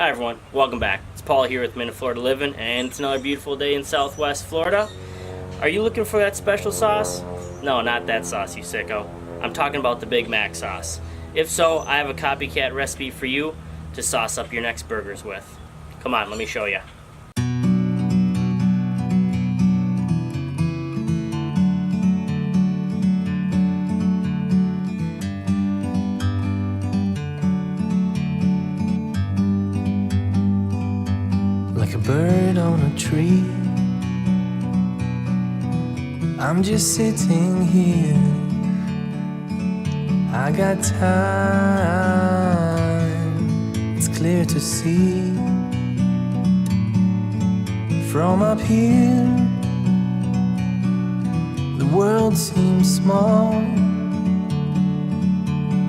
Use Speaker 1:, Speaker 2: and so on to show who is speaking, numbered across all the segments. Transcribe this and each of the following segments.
Speaker 1: Hi everyone, welcome back. It's Paul here with Minne-Florida Living, and it's another beautiful day in Southwest Florida. Are you looking for that special sauce? No, not that sauce, you sicko. I'm talking about the Big Mac sauce. If so, I have a copycat recipe for you to sauce up your next burgers with. Come on, let me show you.
Speaker 2: Like a bird on a tree, I'm just sitting here. I got time, it's clear to see. From up here, the world seems small.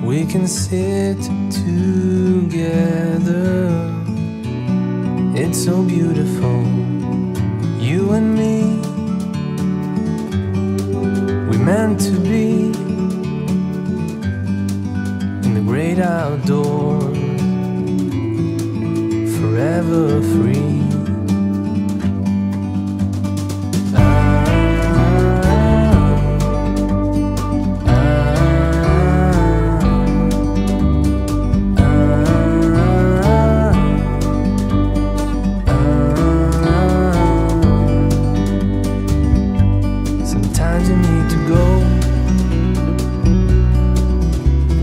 Speaker 2: We can sit together. It's so beautiful, you and me. We meant to be in the great outdoors, forever free.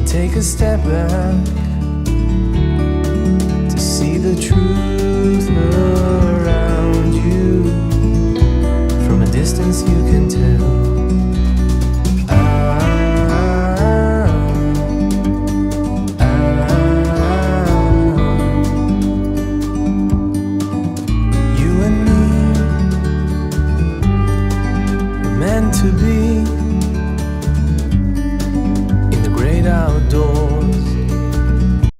Speaker 2: Take a step back to see the truth around you. From a distance you can tell. You and me were meant to be.